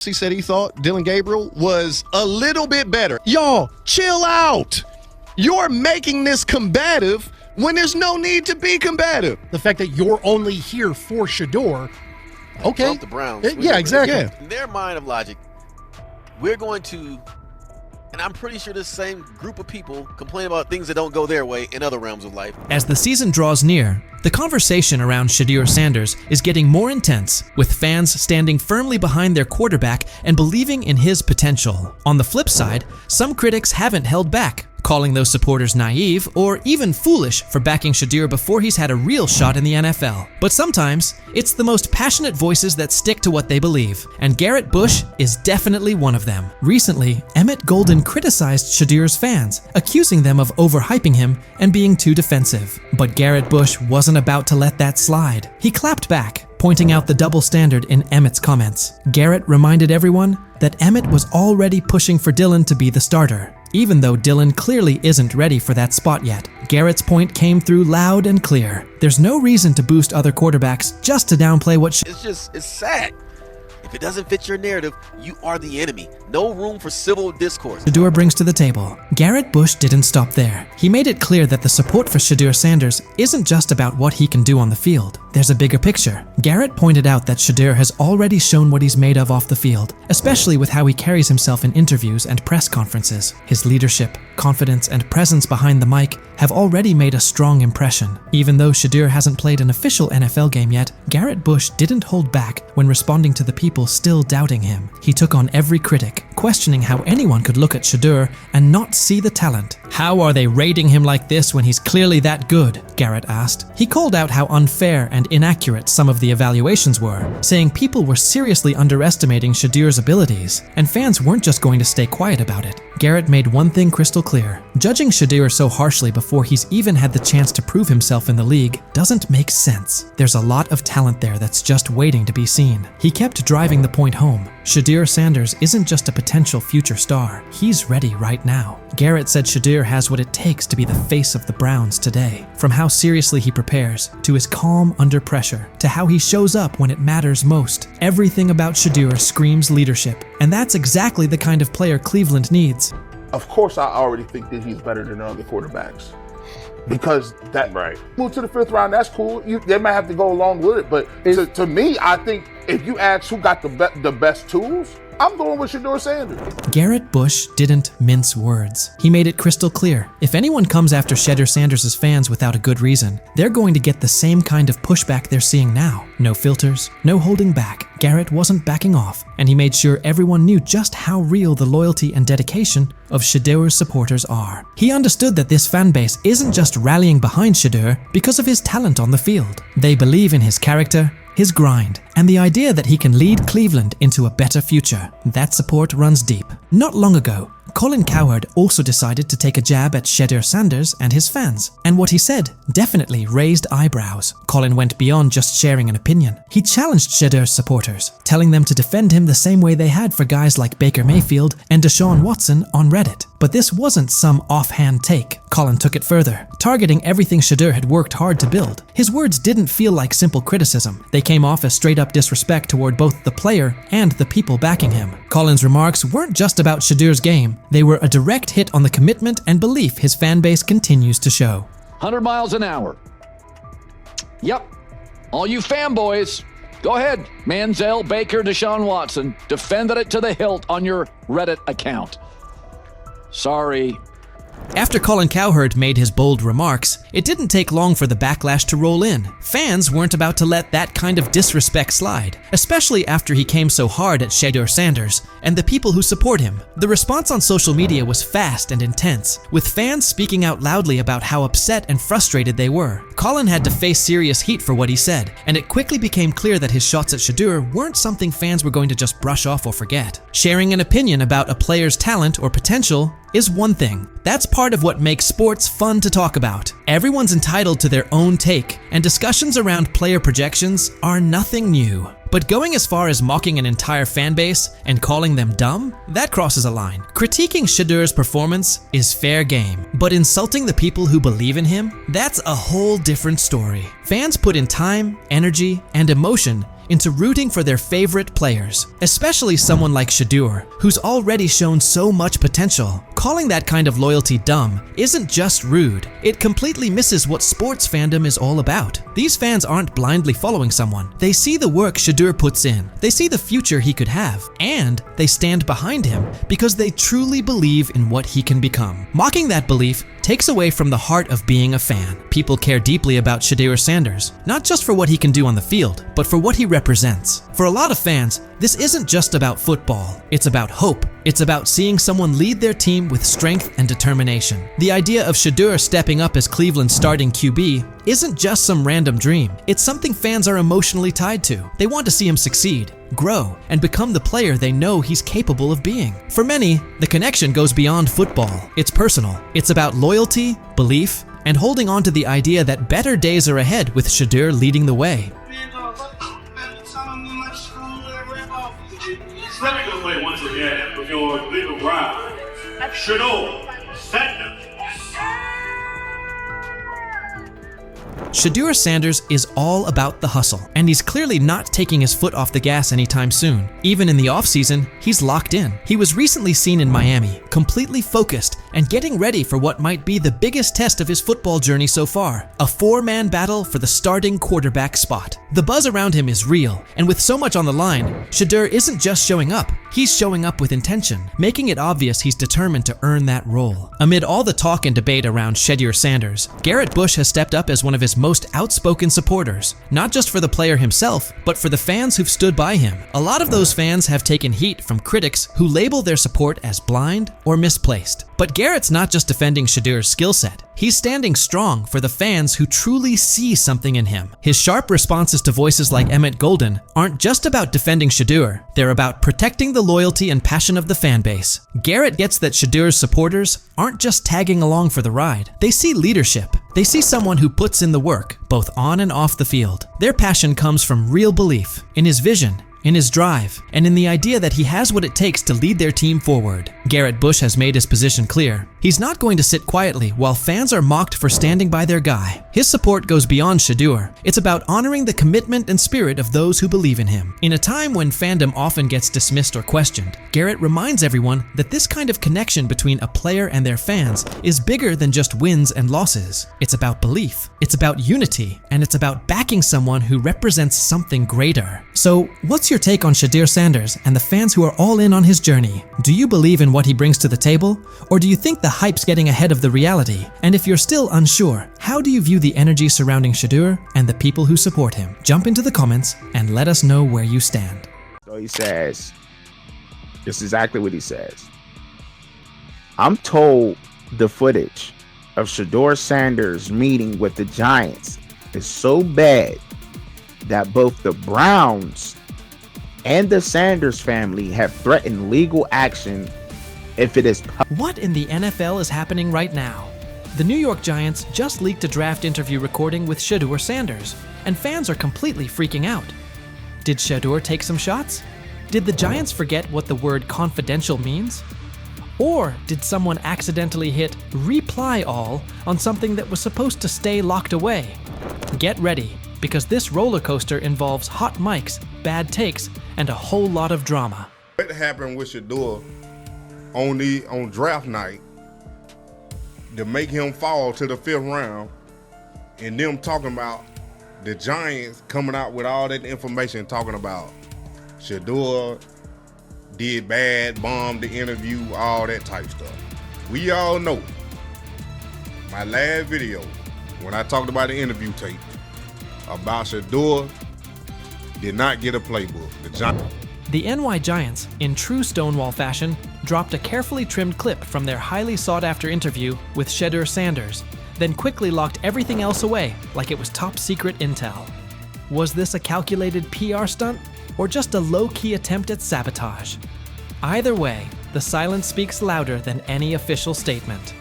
He said he thought Dillon Gabriel was a little bit better. Y'all, chill out. You're making this combative when there's no need to be combative. The fact that you're only here for Shedeur, okay. Bump the Browns. Yeah, exactly. Yeah. In their mind of logic, we're going to, and I'm pretty sure this same group of people complain about things that don't go their way in other realms of life. As the season draws near, the conversation around Shedeur Sanders is getting more intense, with fans standing firmly behind their quarterback and believing in his potential. On the flip side, some critics haven't held back, calling those supporters naive or even foolish for backing Shedeur before he's had a real shot in the NFL. But sometimes, it's the most passionate voices that stick to what they believe, and Garrett Bush is definitely one of them. Recently, Emmett Golden criticized Shedeur's fans, accusing them of overhyping him and being too defensive. But Garrett Bush wasn't about to let that slide. He clapped back, pointing out the double standard in Emmett's comments. Garrett reminded everyone that Emmett was already pushing for Dillon to be the starter, even though Dillon clearly isn't ready for that spot yet. Garrett's point came through loud and clear. There's no reason to boost other quarterbacks just to downplay what It's sad. If it doesn't fit your narrative, you are the enemy. No room for civil discourse. Shedeur brings to the table. Garrett Bush didn't stop there. He made it clear that the support for Shedeur Sanders isn't just about what he can do on the field. There's a bigger picture. Garrett pointed out that Shedeur has already shown what he's made of off the field, especially with how he carries himself in interviews and press conferences. His leadership, confidence, and presence behind the mic have already made a strong impression. Even though Shedeur hasn't played an official NFL game yet, Garrett Bush didn't hold back when responding to the people still doubting him. He took on every critic, questioning how anyone could look at Shedeur and not see the talent. How are they rating him like this when he's clearly that good? Garrett asked. He called out how unfair and inaccurate some of the evaluations were, saying people were seriously underestimating Shedeur's abilities, and fans weren't just going to stay quiet about it. Garrett made one thing crystal clear. Judging Shedeur so harshly before he's even had the chance to prove himself in the league doesn't make sense. There's a lot of talent there that's just waiting to be seen. He kept driving the point home. Shedeur Sanders isn't just a potential future star. He's ready right now. Garrett said Shedeur has what it takes to be the face of the Browns today. From how seriously he prepares, to his calm under pressure, to how he shows up when it matters most. Everything about Shedeur screams leadership, and that's exactly the kind of player Cleveland needs. Of course, I already think that he's better than the other quarterbacks. Because that move to the 5th round, that's cool. They might have to go along with it, but to me, I think if you ask who got the best tools, I'm going with Shedeur Sanders. Garrett Bush didn't mince words. He made it crystal clear. If anyone comes after Shedeur Sanders' fans without a good reason, they're going to get the same kind of pushback they're seeing now. No filters, no holding back. Garrett wasn't backing off, and he made sure everyone knew just how real the loyalty and dedication of Shedeur's supporters are. He understood that this fan base isn't just rallying behind Shedeur because of his talent on the field. They believe in his character, his grind, and the idea that he can lead Cleveland into a better future. That support runs deep. Not long ago, Colin Cowherd also decided to take a jab at Shedeur Sanders and his fans, and what he said definitely raised eyebrows. Colin went beyond just sharing an opinion. He challenged Shedeur's supporters, telling them to defend him the same way they had for guys like Baker Mayfield and Deshaun Watson on Reddit. But this wasn't some offhand take. Colin took it further, targeting everything Shedeur had worked hard to build. His words didn't feel like simple criticism. They came off as straight-up disrespect toward both the player and the people backing him. Colin's remarks weren't just about Shedeur's game. They were a direct hit on the commitment and belief his fan base continues to show. 100 miles an hour. Yep. All you fanboys, go ahead. Manziel, Baker, Deshaun Watson, defended it to the hilt on your Reddit account. Sorry. After Colin Cowherd made his bold remarks, it didn't take long for the backlash to roll in. Fans weren't about to let that kind of disrespect slide, especially after he came so hard at Shedeur Sanders and the people who support him. The response on social media was fast and intense, with fans speaking out loudly about how upset and frustrated they were. Colin had to face serious heat for what he said, and it quickly became clear that his shots at Shedeur weren't something fans were going to just brush off or forget. Sharing an opinion about a player's talent or potential is one thing. That's part of what makes sports fun to talk about. Everyone's entitled to their own take, and discussions around player projections are nothing new. But going as far as mocking an entire fan base and calling them dumb, that crosses a line. Critiquing Shedeur's performance is fair game, but insulting the people who believe in him, that's a whole different story. Fans put in time, energy, and emotion into rooting for their favorite players, especially someone like Shedeur, who's already shown so much potential. Calling that kind of loyalty dumb isn't just rude, it completely misses what sports fandom is all about. These fans aren't blindly following someone. They see the work Shedeur puts in, they see the future he could have, and they stand behind him because they truly believe in what he can become. Mocking that belief takes away from the heart of being a fan. People care deeply about Shedeur Sanders, not just for what he can do on the field, but for what he represents. For a lot of fans, this isn't just about football. It's about hope. It's about seeing someone lead their team with strength and determination. The idea of Shedeur stepping up as Cleveland's starting QB isn't just some random dream. It's something fans are emotionally tied to. They want to see him succeed, grow, and become the player they know he's capable of being. For many, the connection goes beyond football. It's personal. It's about loyalty, belief, and holding on to the idea that better days are ahead with Shedeur leading the way. Let me go play once again with your little round. Shedeur Sanders. Shedeur Sanders is all about the hustle, and he's clearly not taking his foot off the gas anytime soon. Even in the offseason, he's locked in. He was recently seen in Miami, completely focused and getting ready for what might be the biggest test of his football journey so far, a four-man battle for the starting quarterback spot. The buzz around him is real, and with so much on the line, Shedeur isn't just showing up, he's showing up with intention, making it obvious he's determined to earn that role. Amid all the talk and debate around Shedeur Sanders, Garrett Bush has stepped up as one of his most outspoken supporters, not just for the player himself, but for the fans who've stood by him. A lot of those fans have taken heat from critics who label their support as blind or misplaced. But Garrett's not just defending Shedeur's skill set. He's standing strong for the fans who truly see something in him. His sharp responses to voices like Emmett Golden aren't just about defending Shedeur, they're about protecting the loyalty and passion of the fan base. Garrett gets that Shedeur's supporters aren't just tagging along for the ride. They see leadership. They see someone who puts in the work, both on and off the field. Their passion comes from real belief in his vision, in his drive, and in the idea that he has what it takes to lead their team forward. Garrett Bush has made his position clear. He's not going to sit quietly while fans are mocked for standing by their guy. His support goes beyond Shedeur. It's about honoring the commitment and spirit of those who believe in him. In a time when fandom often gets dismissed or questioned, Garrett reminds everyone that this kind of connection between a player and their fans is bigger than just wins and losses. It's about belief, it's about unity, and it's about backing someone who represents something greater. So, what's your take on Shedeur Sanders and the fans who are all in on his journey? Do you believe in what he brings to the table, or do you think the hype's getting ahead of the reality? And if you're still unsure, how do you view the energy surrounding Shedeur and the people who support him? Jump into the comments and let us know where you stand. So he says, this is exactly what he says. I'm told the footage of Shedeur Sanders meeting with the Giants is so bad that both the Browns and the Sanders family have threatened legal action if it is. What in the NFL is happening right now? The New York Giants just leaked a draft interview recording with Shedeur Sanders, and fans are completely freaking out. Did Shedeur take some shots? Did the Giants forget what the word confidential means? Or did someone accidentally hit reply all on something that was supposed to stay locked away? Get ready, because this roller coaster involves hot mics, bad takes, and a whole lot of drama. What happened with Shedeur on draft night to make him fall to the 5th round, and them talking about the Giants coming out with all that information talking about Shedeur did bad, bombed the interview, all that type stuff. We all know my last video when I talked about the interview tape about Shedeur did not get a playbook. The NY Giants, in true Stonewall fashion, dropped a carefully trimmed clip from their highly sought-after interview with Shedeur Sanders, then quickly locked everything else away like it was top-secret intel. Was this a calculated PR stunt, or just a low-key attempt at sabotage? Either way, the silence speaks louder than any official statement.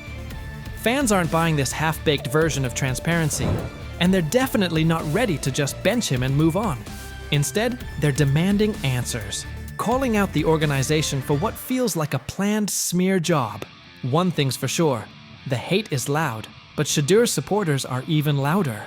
Fans aren't buying this half-baked version of transparency, and they're definitely not ready to just bench him and move on. Instead, they're demanding answers, calling out the organization for what feels like a planned smear job. One thing's for sure, the hate is loud, but Shedeur's supporters are even louder.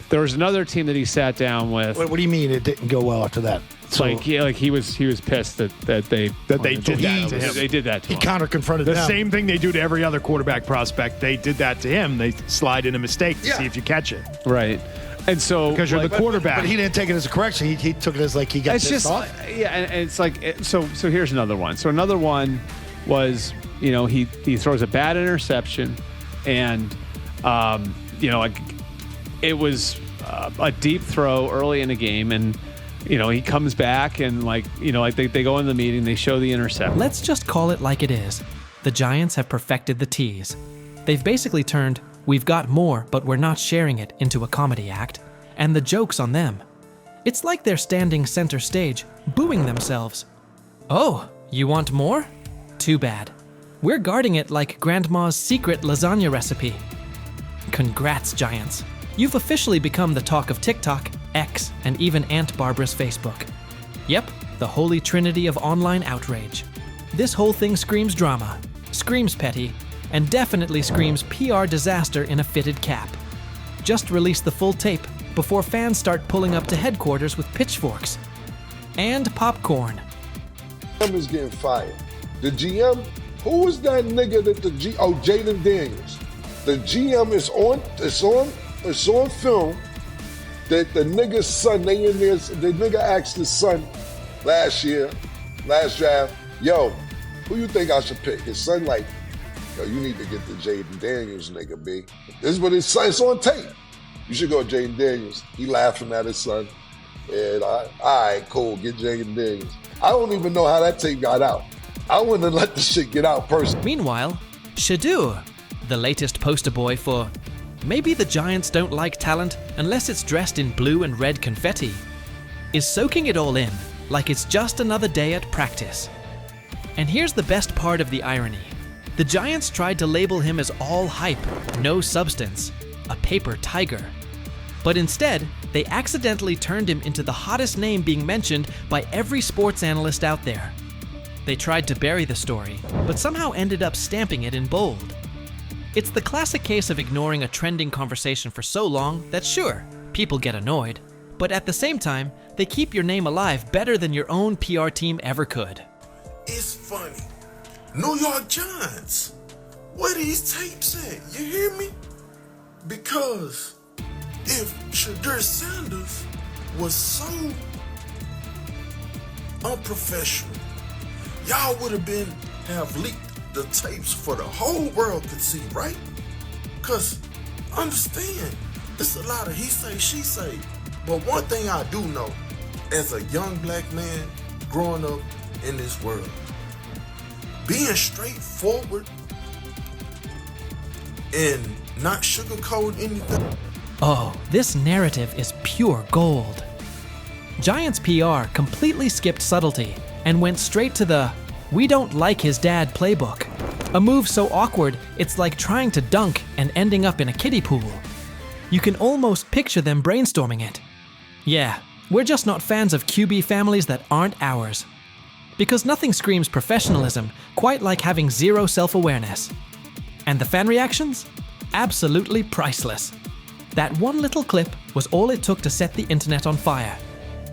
There was another team that he sat down with. What do you mean it didn't go well after that? So, he was pissed that they did that to him. They did that to him. He counter-confronted The them. same thing they do to every other quarterback prospect. They did that to him. They slide in a mistake to see if you catch it. Right. And so because you're the quarterback. But he didn't take it as a correction. He took it as like he got pissed off. Yeah, and it's like so here's another one. So another one was, he throws a bad interception, and it was a deep throw early in the game, and he comes back and they go in the meeting, they show the interception. Let's just call it like it is. The Giants have perfected the tease. They've basically turned "we've got more, but we're not sharing it" into a comedy act, and the joke's on them. It's like they're standing center stage, booing themselves. Oh, you want more? Too bad. We're guarding it like Grandma's secret lasagna recipe. Congrats, Giants. You've officially become the talk of TikTok, X, and even Aunt Barbara's Facebook. Yep, the holy trinity of online outrage. This whole thing screams drama, screams petty, and definitely screams PR disaster in a fitted cap. Just release the full tape before fans start pulling up to headquarters with pitchforks. And popcorn. GM is getting fired. The GM, who was that nigga that Jaden Daniels. The GM is on film that the nigga's son, the nigga asked his son last draft, yo, who you think I should pick? His son like, yo, you need to get the Jaden Daniels nigga, B. This is what his son, it's on tape. You should go Jaden Daniels. He laughing at his son. And all right, cool, get Jaden Daniels. I don't even know how that tape got out. I wouldn't have let the shit get out personally. Meanwhile, Shedeur, the latest poster boy for maybe the Giants don't like talent unless it's dressed in blue and red confetti, is soaking it all in like it's just another day at practice. And here's the best part of the irony. The Giants tried to label him as all hype, no substance, a paper tiger. But instead, they accidentally turned him into the hottest name being mentioned by every sports analyst out there. They tried to bury the story, but somehow ended up stamping it in bold. It's the classic case of ignoring a trending conversation for so long that sure, people get annoyed, but at the same time, they keep your name alive better than your own PR team ever could. It's funny. New York Giants, where these tapes at? You hear me? Because if Shedeur Sanders was so unprofessional, y'all would have leaked the tapes for the whole world could see, right? Because understand, it's a lot of he say, she say. But one thing I do know, as a young black man growing up in this world, being straightforward and not sugarcoat anything. Oh, this narrative is pure gold. Giants PR completely skipped subtlety and went straight to the "we don't like his dad" playbook. A move so awkward, it's like trying to dunk and ending up in a kiddie pool. You can almost picture them brainstorming it. Yeah, we're just not fans of QB families that aren't ours. Because nothing screams professionalism quite like having zero self-awareness. And the fan reactions? Absolutely priceless. That one little clip was all it took to set the internet on fire.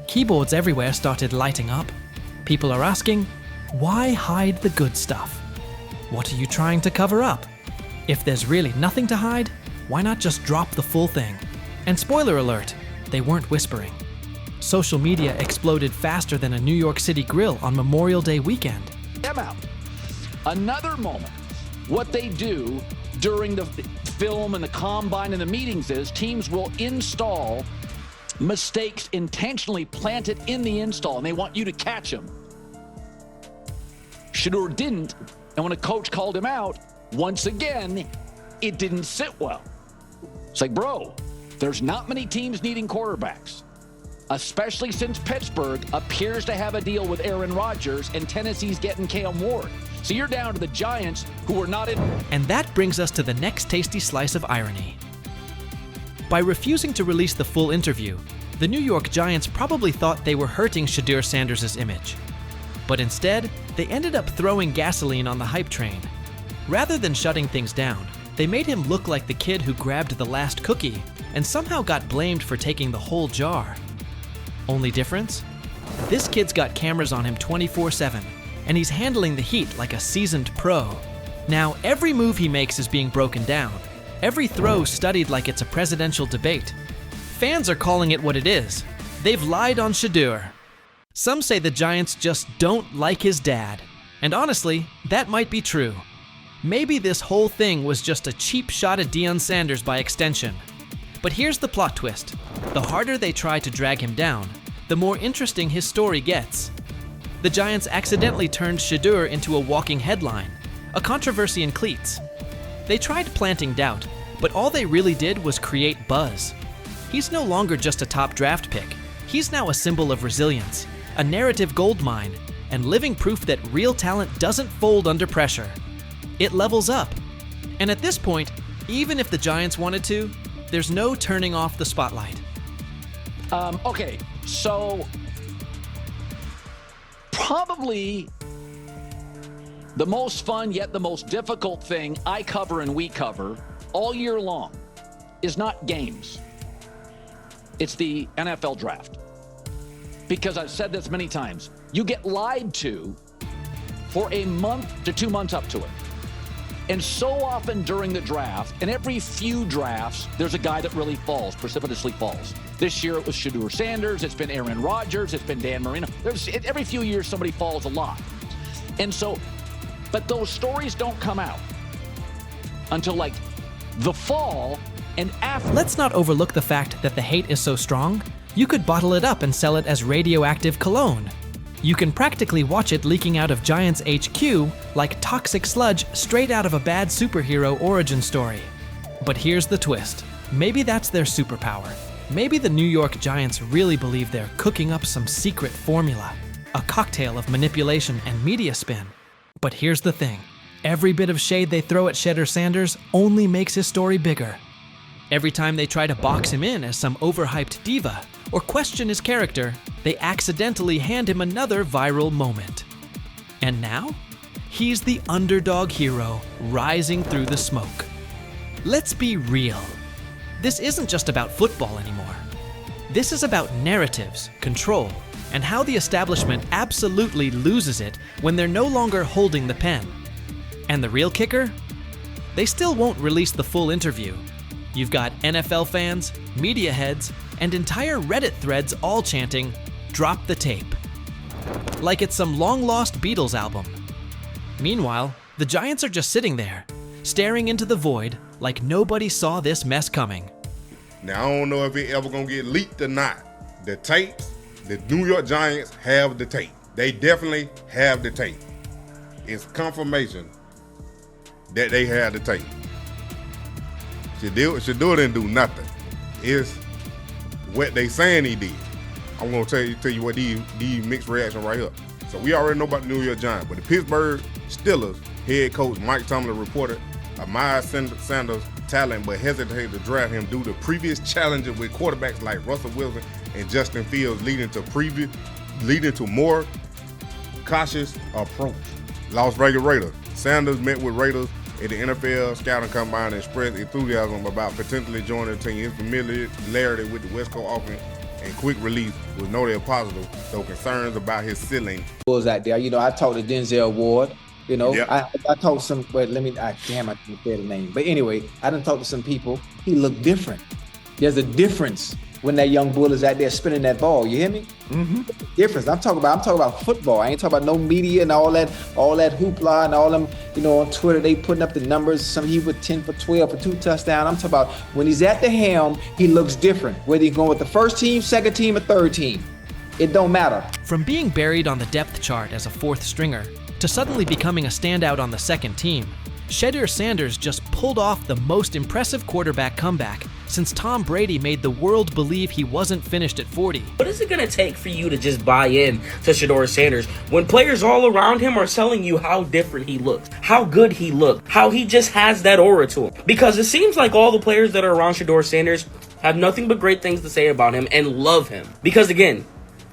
Keyboards everywhere started lighting up. People are asking, why hide the good stuff? What are you trying to cover up? If there's really nothing to hide, why not just drop the full thing? And spoiler alert, they weren't whispering. Social media exploded faster than a New York City grill on Memorial Day weekend. Them out. Another moment. What they do during the film and the combine and the meetings is teams will install mistakes intentionally planted in the install, and they want you to catch them. Shedeur didn't, and when a coach called him out, once again, it didn't sit well. It's like, bro, there's not many teams needing quarterbacks, especially since Pittsburgh appears to have a deal with Aaron Rodgers and Tennessee's getting Cam Ward. So you're down to the Giants, who are not in. And that brings us to the next tasty slice of irony. By refusing to release the full interview, the New York Giants probably thought they were hurting Shedeur Sanders' image. But instead, they ended up throwing gasoline on the hype train. Rather than shutting things down, they made him look like the kid who grabbed the last cookie and somehow got blamed for taking the whole jar. Only difference? This kid's got cameras on him 24/7, and he's handling the heat like a seasoned pro. Now, every move he makes is being broken down, every throw studied like it's a presidential debate. Fans are calling it what it is. They've lied on Shedeur. Some say the Giants just don't like his dad, and honestly, that might be true. Maybe this whole thing was just a cheap shot at Deion Sanders by extension. But here's the plot twist. The harder they try to drag him down, the more interesting his story gets. The Giants accidentally turned Shedeur into a walking headline, a controversy in cleats. They tried planting doubt, but all they really did was create buzz. He's no longer just a top draft pick. He's now a symbol of resilience, a narrative goldmine, and living proof that real talent doesn't fold under pressure. It levels up. And at this point, even if the Giants wanted to, there's no turning off the spotlight. Okay, so probably the most fun yet the most difficult thing I cover and we cover all year long is not games. It's the NFL draft. Because I've said this many times, you get lied to for a month to 2 months up to it. And so often during the draft, and every few drafts, there's a guy that really falls, precipitously falls. This year it was Shedeur Sanders, it's been Aaron Rodgers, it's been Dan Marino. Every few years somebody falls a lot. And so, but those stories don't come out until like the fall and after. Let's not overlook the fact that the hate is so strong, you could bottle it up and sell it as radioactive cologne. You can practically watch it leaking out of Giants HQ like toxic sludge straight out of a bad superhero origin story. But here's the twist. Maybe that's their superpower. Maybe the New York Giants really believe they're cooking up some secret formula, a cocktail of manipulation and media spin. But here's the thing. Every bit of shade they throw at Shedeur Sanders only makes his story bigger. Every time they try to box him in as some overhyped diva or question his character, they accidentally hand him another viral moment. And now, he's the underdog hero rising through the smoke. Let's be real. This isn't just about football anymore. This is about narratives, control, and how the establishment absolutely loses it when they're no longer holding the pen. And the real kicker? They still won't release the full interview. You've got NFL fans, media heads, and entire Reddit threads all chanting, "Drop the tape." Like it's some long-lost Beatles album. Meanwhile, the Giants are just sitting there, staring into the void like nobody saw this mess coming. Now, I don't know if it ever gonna get leaked or not. The tapes, the New York Giants have the tape. They definitely have the tape. It's confirmation that they have the tape. Shedeur didn't do nothing. It's what they saying he did. I'm gonna tell you what these mixed reaction right here. So we already know about the New York Giants, but the Pittsburgh Steelers head coach Mike Tomlin reported Miles Sanders' talent, but hesitated to draft him due to previous challenges with quarterbacks like Russell Wilson and Justin Fields, leading to more cautious approach. Las Vegas Raiders. Sanders met with Raiders at the NFL scouting combine and expressed enthusiasm about potentially joining the team. His familiarity with the West Coast offense and quick release was noted positive, though concerns about his ceiling. Was out there, I talked to Denzel Ward. Yep. I talked to some. Wait, I can't say the name. But anyway, I done talked to some people. He looked different. There's a difference when that young bull is out there spinning that ball. You hear me? Mm-hmm. Difference. I'm talking about football. I ain't talking about no media and all that hoopla and all them. On Twitter they putting up the numbers. Some he with 10 for 12 for 2 touchdowns. I'm talking about when he's at the helm, he looks different. Whether he's going with the first team, second team, or third team, it don't matter. From being buried on the depth chart as a fourth stringer to suddenly becoming a standout on the second team, Shedeur Sanders just pulled off the most impressive quarterback comeback since Tom Brady made the world believe he wasn't finished at 40. What is it going to take for you to just buy in to Shedeur Sanders when players all around him are telling you how different he looks, how good he looks, how he just has that aura to him? Because it seems like all the players that are around Shedeur Sanders have nothing but great things to say about him and love him. Because again,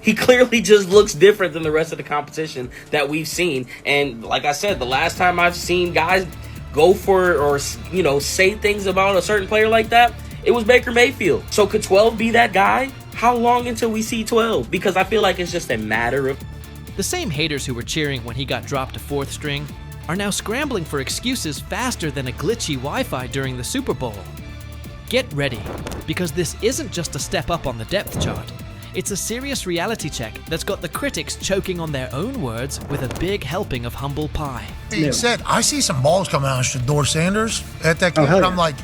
he clearly just looks different than the rest of the competition that we've seen. And like I said, the last time I've seen guys go for or say things about a certain player like that, It was Baker Mayfield. So could 12 be that guy? How long until we see 12? Because I feel like it's just a matter of... The same haters who were cheering when he got dropped to 4th string are now scrambling for excuses faster than a glitchy Wi-Fi during the Super Bowl. Get ready, because this isn't just a step up on the depth chart. It's a serious reality check that's got the critics choking on their own words with a big helping of humble pie. Being said, I see some balls coming out of Shedeur Sanders at that game, and I'm like,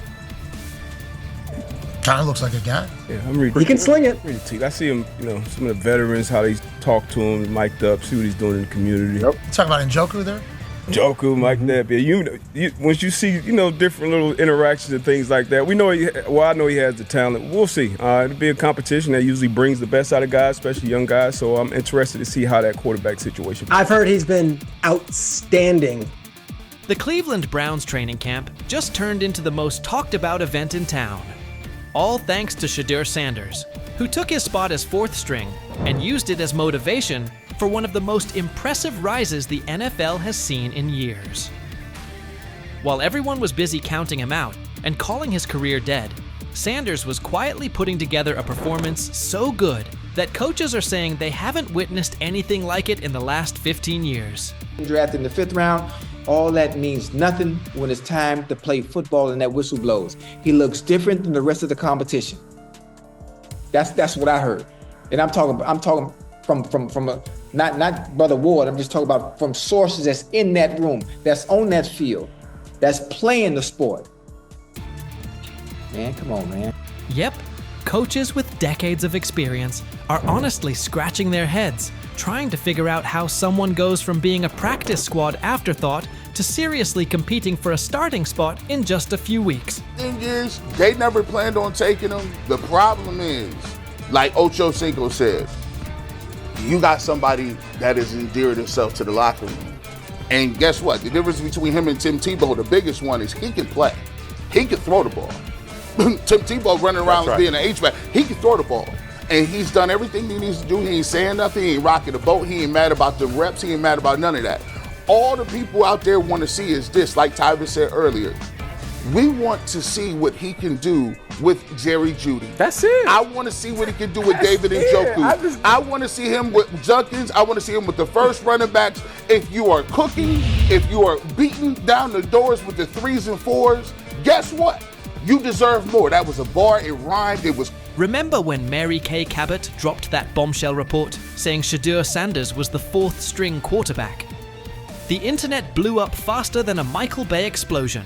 kind of looks like a guy. Yeah, I'm reading. He can sling it. I see him, some of the veterans, how they talk to him, mic'd up, see what he's doing in the community. Yep. You talking about Njoku there? Njoku, Mike Knapp. Yeah, once you see, different little interactions and things like that, I know he has the talent. We'll see. It'll be a competition that usually brings the best out of guys, especially young guys. So I'm interested to see how that quarterback situation. I've heard he's been outstanding. The Cleveland Browns training camp just turned into the most talked about event in town. All thanks to Shedeur Sanders, who took his spot as 4th string and used it as motivation for one of the most impressive rises the NFL has seen in years. While everyone was busy counting him out and calling his career dead, Sanders was quietly putting together a performance so good that coaches are saying they haven't witnessed anything like it in the last 15 years. Drafted in the 5th round, all that means nothing when it's time to play football and that whistle blows. He looks different than the rest of the competition. That's what I heard. And I'm talking from a, not Brother Ward, I'm just talking about from sources that's in that room, that's on that field, that's playing the sport. Man, come on, man. Yep, coaches with decades of experience are honestly scratching their heads, trying to figure out how someone goes from being a practice squad afterthought to seriously competing for a starting spot in just a few weeks. Thing is, they never planned on taking him. The problem is, like Ocho Cinco said, you got somebody that has endeared himself to the locker room. And guess what? The difference between him and Tim Tebow, the biggest one, is he can play. He can throw the ball. Tim Tebow running around being an H-back, he can throw the ball. And he's done everything he needs to do. He ain't saying nothing. He ain't rocking the boat. He ain't mad about the reps. He ain't mad about none of that. All the people out there want to see is this, like Tyler said earlier. We want to see what he can do with Jerry Jeudy. That's it. I want to see what he can do with David Njoku. I want to see him with Junkins. I want to see him with the first running backs. If you are cooking, if you are beating down the doors with the 3s and 4s, guess what? You deserve more. That was a bar. It rhymed. It was. Remember when Mary Kay Cabot dropped that bombshell report saying Shedeur Sanders was the 4th string quarterback? The internet blew up faster than a Michael Bay explosion.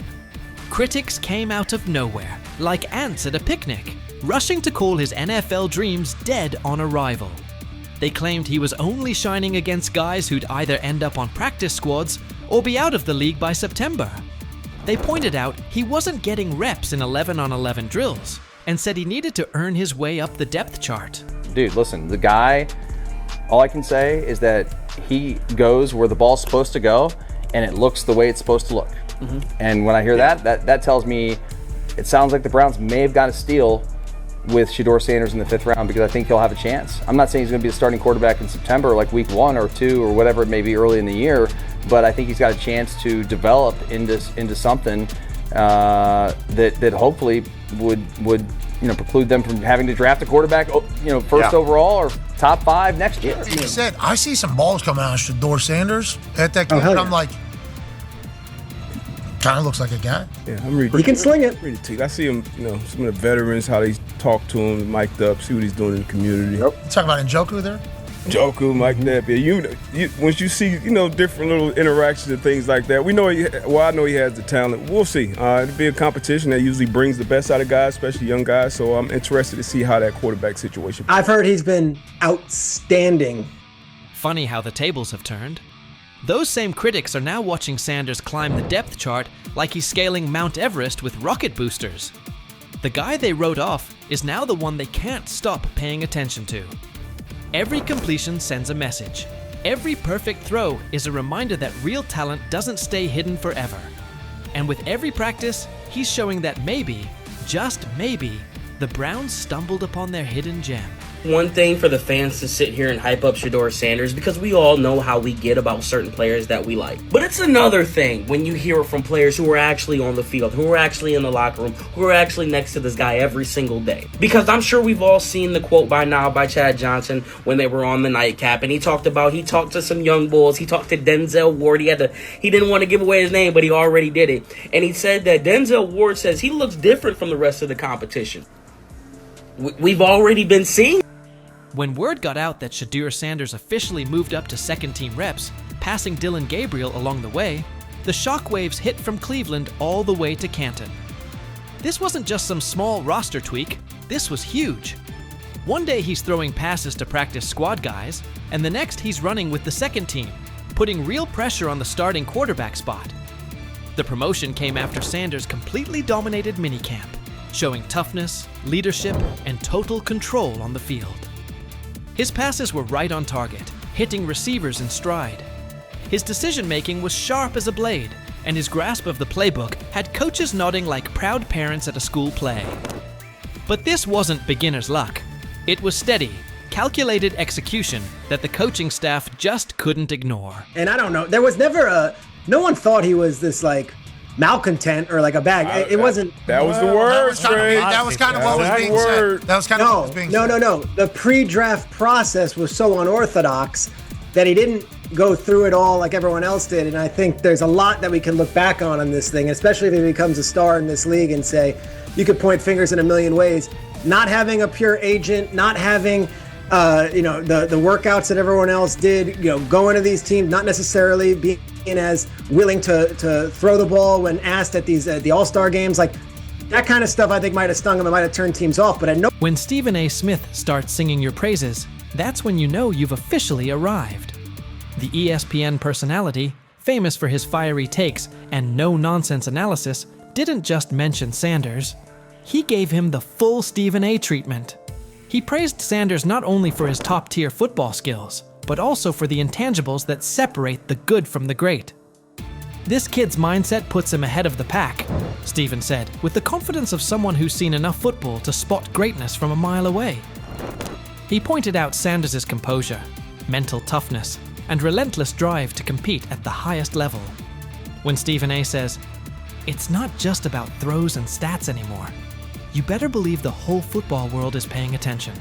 Critics came out of nowhere, like ants at a picnic, rushing to call his NFL dreams dead on arrival. They claimed he was only shining against guys who'd either end up on practice squads or be out of the league by September. They pointed out he wasn't getting reps in 11-on-11 drills and said he needed to earn his way up the depth chart. Dude, listen, the guy, all I can say is that he goes where the ball's supposed to go and it looks the way it's supposed to look. Mm-hmm. And when I hear that tells me it sounds like the Browns may have got a steal with Shedeur Sanders in the 5th round, because I think he'll have a chance. I'm not saying he's going to be the starting quarterback in September, like week 1 or 2 or whatever it may be early in the year, but I think he's got a chance to develop into something that hopefully would preclude them from having to draft a quarterback first overall or top 5 next year. He said, I see some balls coming out of Shedeur Sanders at that game, and I'm like, kind of looks like a guy. Yeah, I'm reading. He can sling it. I see him, some of the veterans, how they talk to him, mic'd up, see what he's doing in the community. Yep. You talking about Njoku there? Njoku, Mike Knapp. Yeah, once you see, different little interactions and things like that, I know he has the talent. We'll see. It'll be a competition that usually brings the best out of guys, especially young guys. So I'm interested to see how that quarterback situation. I've heard he's been outstanding. Funny how the tables have turned. Those same critics are now watching Sanders climb the depth chart like he's scaling Mount Everest with rocket boosters. The guy they wrote off is now the one they can't stop paying attention to. Every completion sends a message. Every perfect throw is a reminder that real talent doesn't stay hidden forever. And with every practice, he's showing that maybe, just maybe, the Browns stumbled upon their hidden gem. one thing for the fans to sit here and hype up Shedeur Sanders because we all know how we get about certain players that we like. But it's another thing when you hear it from players who are actually on the field, who are actually in the locker room, who are actually next to this guy every single day. Because I'm sure we've all seen the quote by now by Chad Johnson when they were on the nightcap, and he talked to some young bulls. He talked to Denzel Ward. He didn't want to give away his name, but he already did it. And he said that Denzel Ward says he looks different from the rest of the competition. We've already been seeing. When word got out that Shedeur Sanders officially moved up to second-team reps, passing Dillon Gabriel along the way, the shockwaves hit from Cleveland all the way to Canton. This wasn't just some small roster tweak, this was huge. One day he's throwing passes to practice squad guys, and the next he's running with the second team, putting real pressure on the starting quarterback spot. The promotion came after Sanders completely dominated minicamp, showing toughness, leadership, and total control on the field. His passes were right on target, hitting receivers in stride. His decision-making was sharp as a blade, and his grasp of the playbook had coaches nodding like proud parents at a school play. But this wasn't beginner's luck. It was steady, calculated execution that the coaching staff just couldn't ignore. And I don't know, there was never no one thought he was this like malcontent or like a bag. It wasn't. That was the word, That was kind of what was being said. That was kind of what was being said. No. The pre-draft process was so unorthodox that he didn't go through it all like everyone else did. And I think there's a lot that we can look back on this thing, especially if he becomes a star in this league and say, you could point fingers in a million ways. Not having a pure agent, not having the workouts that everyone else did, going to these teams, not necessarily being as willing to throw the ball when asked at these the All-Star games, like that kind of stuff I think might have stung him, it might have turned teams off, but I know. When Stephen A. Smith starts singing your praises, that's when you know you've officially arrived. The ESPN personality, famous for his fiery takes and no-nonsense analysis, didn't just mention Sanders. He gave him the full Stephen A. treatment. He praised Sanders not only for his top-tier football skills, but also for the intangibles that separate the good from the great. This kid's mindset puts him ahead of the pack, Stephen said, with the confidence of someone who's seen enough football to spot greatness from a mile away. He pointed out Sanders' composure, mental toughness, and relentless drive to compete at the highest level. When Stephen A. says, "It's not just about throws and stats anymore," you better believe the whole football world is paying attention.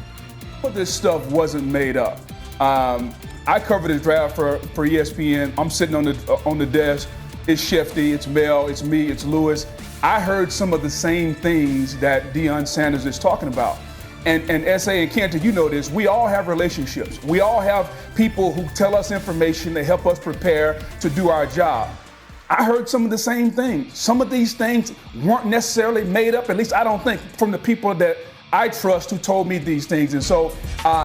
This stuff wasn't made up. I covered the draft for ESPN. I'm sitting on the desk. It's Shefty, it's Mel, it's me, it's Lewis. I heard some of the same things that Deion Sanders is talking about. And S.A. and Kenton, you know this, we all have relationships. We all have people who tell us information, they help us prepare to do our job. I heard some of the same things. Some of these things weren't necessarily made up, at least I don't think, from the people that I trust who told me these things. And so